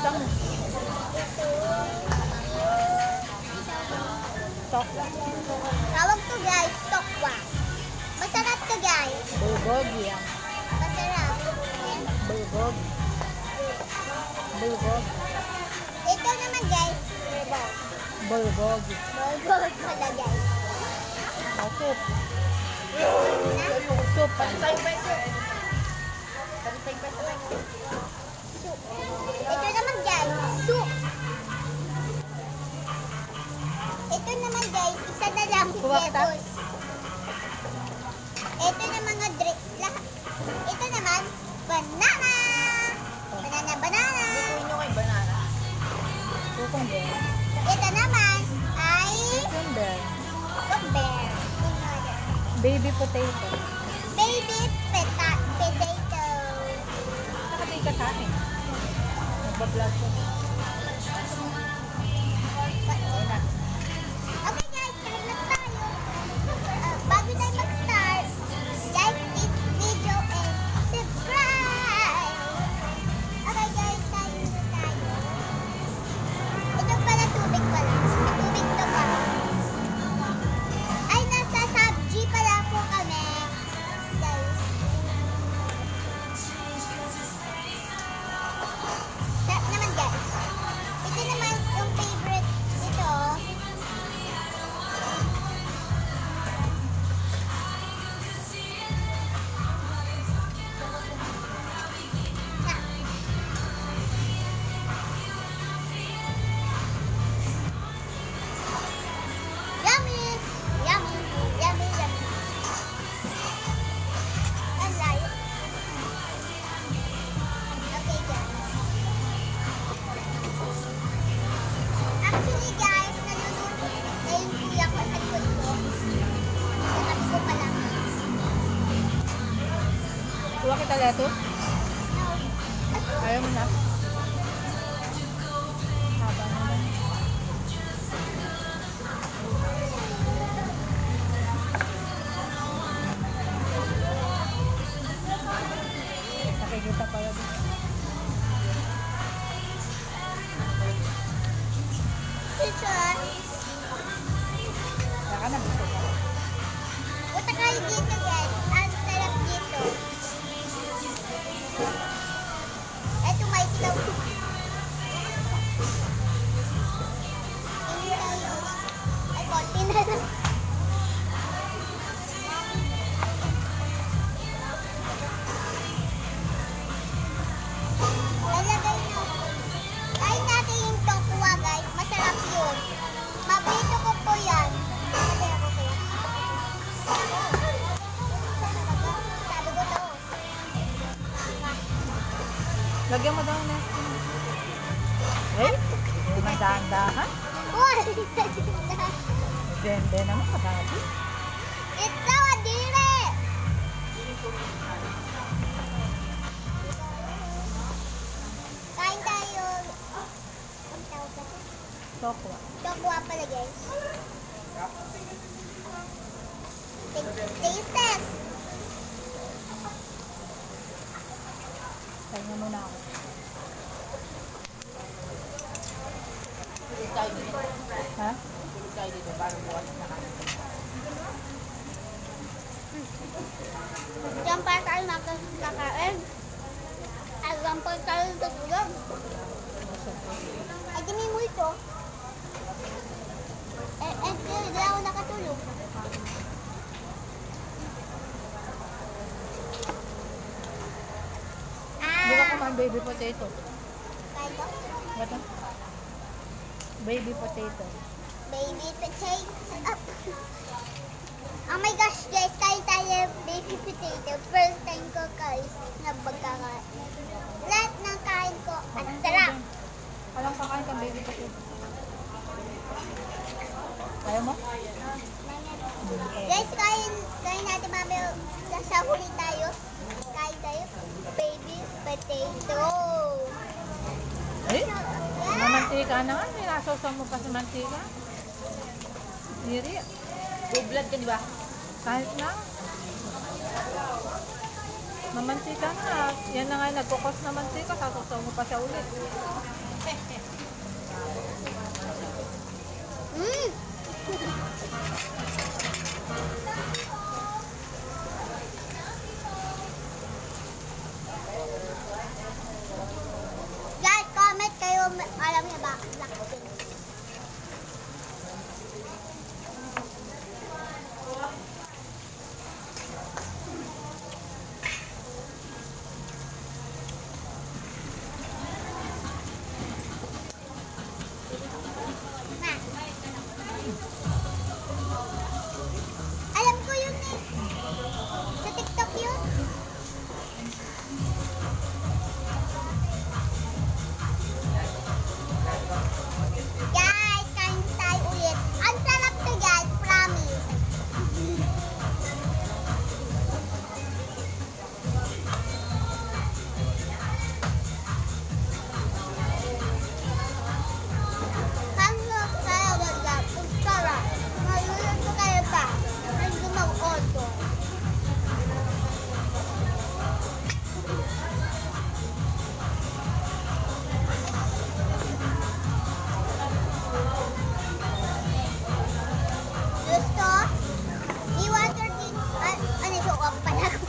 Pakita mo. Tokwa. Tawag to guys, tokwa. Masarap to guys. Bulgogi yan. Masarap. Bulgogi. Bulgogi. Ito naman guys, Bulgogi. bulgogi pala guys. Soup. Na? Soup. Soup. Ito naman guys, soup. Ito naman guys, isa na lang Kuha kita. vegetables. Ito na mga drinks lahat. Ito naman, banana. Banana, banana. Lutuin nyo kay banana. Cucumber. Ito naman ay Cucumber. cucumber. Baby potato. Baby potato. Nakatay ka sa akin. Nagbablog ko. Ayun na. Okay guys, kain na tayo. Bago tayo mag-start, like this video and subscribe. Okay guys, kain na tayo. Ito pala tubig pala. Tubig to pa. Ay, nasa sabji pala po kami. Guys. Sarap naman guys. Ito naman yung favorite ito. Yummy! Yummy! Yummy! Yummy! Ang layo. Okay, guys. Actually, guys, naluluto na yung kuya ko sa likod ko. Sabi ko pa lang. Kuha kita leto. No. Ayaw mo na. Haba naman. Nakikita pala dito. Teacher, Saka na gusto ka. punta kayo dito, guys. Ang sarap dito. Eto, may ilaw. Ay, konti na lang. Nalagay na. Kain natin yung tokwa, guys. Masarap yun. Mabito ko po yan. Masarap ko po yan. Sabi ko to. Lagyan mo daw na. Eh? Magdahan-dahan? Uy! Dende naman kadami. Ito, adire! Kain tayo. Ang tawag ba ito? Tokwa. Tokwa pala, guys. Taste test. Kaya muna ako. Ha? Diyan pa tayo nakakain. Alam pa tayo tutulog. Ay, dimi mo ito. Hindi ako nakatulog. Hindi ka kumain baby potato. Kain ko. What? Baby potato. Baby potato. Oh my gosh, guys, kain tayo baby potato. First time ko, guys, na pagkakain. Lahat ng kain ko, at sarap. Alam kakain ka baby potato. Ayaw mo? Guys, kain natin mamaya. Sa huli tayo. Kain tayo. Baby potato. Eh? Yeah. Mamantika na nga. Nilasaw mo pa sa mantika. Diri. Bublad ka, di ba? Kahit na. Mamantika na. Yan na nga nagkukos na mantika. Sasaw mo pa siya ulit. Mm. Guys, comment kayo. Alam niyo ba? Blackpink. Ma. Alam ko yun eh. Sa TikTok yun. Guys, kain tayo ulit. Ang sarap to guys, promise. Kamu kayo guys, ang sarap. Mayroon ko kayo pa. Hindi mag-auto. Gusto? I-water din. Ano, show up pala ko.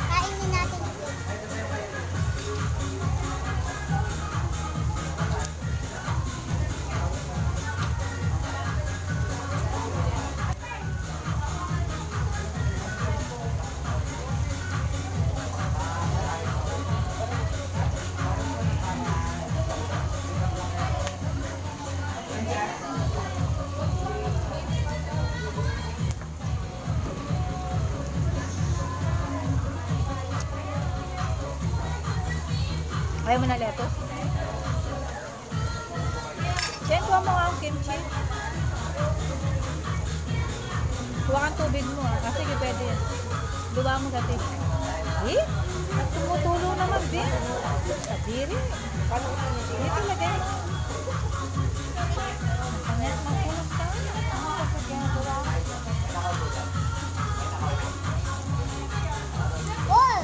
Kainin natin ito. Ayaw mo na lettuce? Jen, kuha mo nga ang kimchi. Kuha kang tubig mo ah. Kasi pwede yan. Luwa mo dati. Eh? Tumutulo naman, Ben. Kadiri. Dito lagay. Kanya, magkulong ka. Ano ka sa ginagawa? Oh!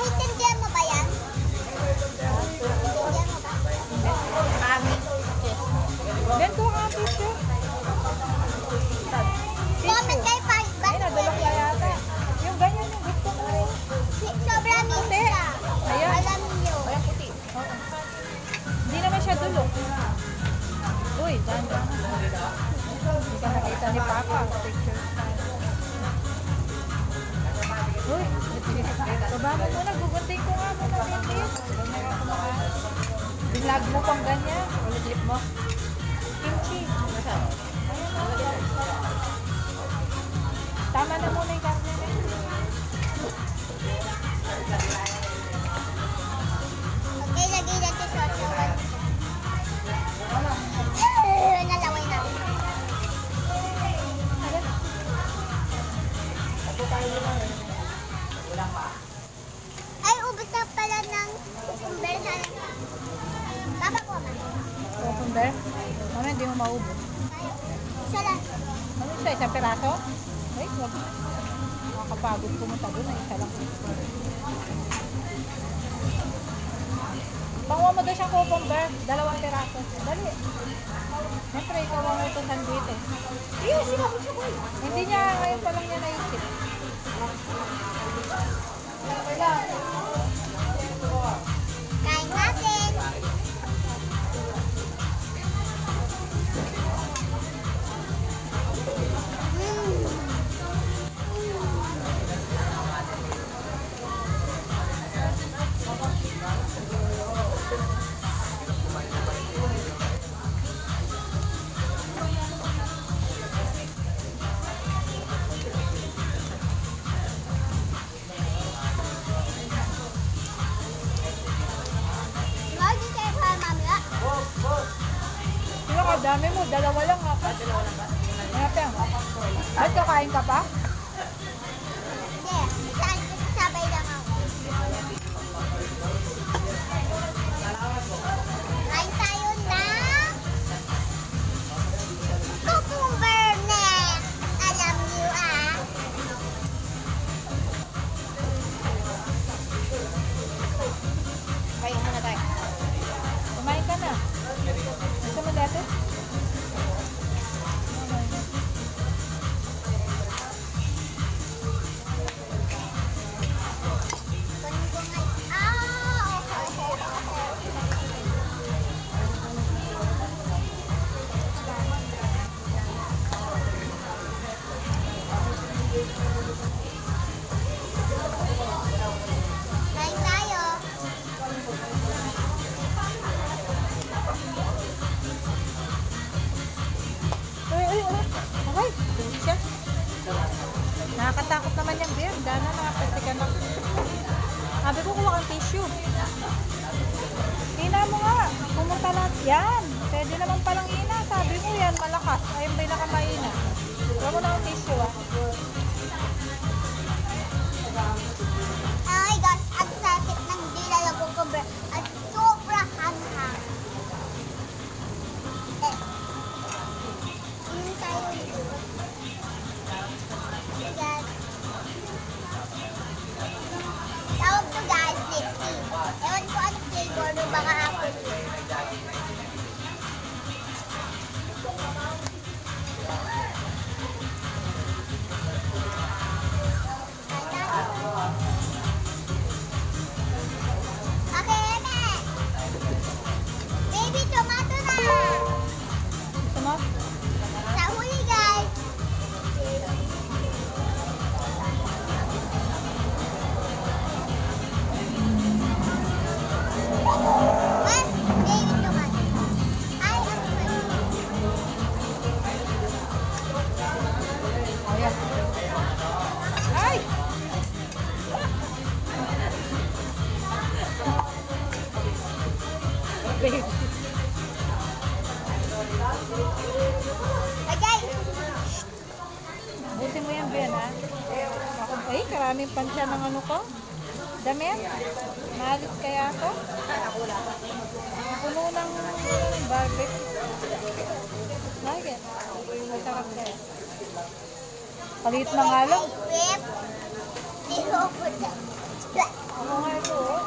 Hitindihan mo ba yan? Hitindihan mo ba? Ben, kuha ka ang picture. Comment kayo pa. Ay, nadulok ka yata. Yung ganyan yung gusto ko. Sobrang minsa. Ayan. Alam niyo. Ayan, puti. Oo. Hindi naman siya dulok. Uy, dyan. Hindi ka nakita ni Papa. Picture. Uy, baba mo muna. Gugunting ko nga muna. Bilis. Ganyan ka kumakain. Binlag mo pang ganyan. Ulit mo. Kimchi. Tama na muna yung karne na yun. Okay, lagay natin sa sawan. Nalaway natin. Ay, ubos na pala ng cucumber na. Papa ko man. Cucumber? Ano, hindi mo maubos. Isa lang. Ano siya? Isang peraso? Ay, wag. Nakakapagod pumunta doon. Ay, isa lang. Panguha mo doon siyang cucumber. 2 peraso. Dali. Siyempre, ikaw ang utosan dito. Yes, sinabi siya ko. Hindi niya, ngayon pa lang niya naisip. Kain natin. Lagi kayo pa mamaya. Sino ka? Dami mo. 2 lang nga pa. Hanapin. Ba't kakain ka pa? Hindi. Sabay lang ako. Okay, siya. Nakakatakot naman yung beer. Dana, nakapatikan ako. Sabi ko, kuha kang tissue. Hina mo nga. Pumunta lahat. Yan. Pwede naman palang hina. Sabi mo yan, malakas. Ayun ba yung nakamahina? Huwag mo na ang tissue, ah. Oh my gosh, ang sakit ng dila na kukumbra at sobra hanghang. Inom tayo dito. Guys. Tawag to guys, Lipsy. Ewan ko ano flavor ng mga apple. Okay, Eme. Baby, tomato na. Gusto mo? Sa huli, guys. Mas, baby, tomato. Ay, ang mali. Ayan. Ay! Baby. Ay, guys. Busin mo yan, Ben, ha? Ay, karaming pansya ng ano ko. Damit. Malit kaya ako. Puno ng barbecue. Bakit? Masarap kaya. Palit na nga lang. Whip. Di ko po na. Ako nga ito, oh.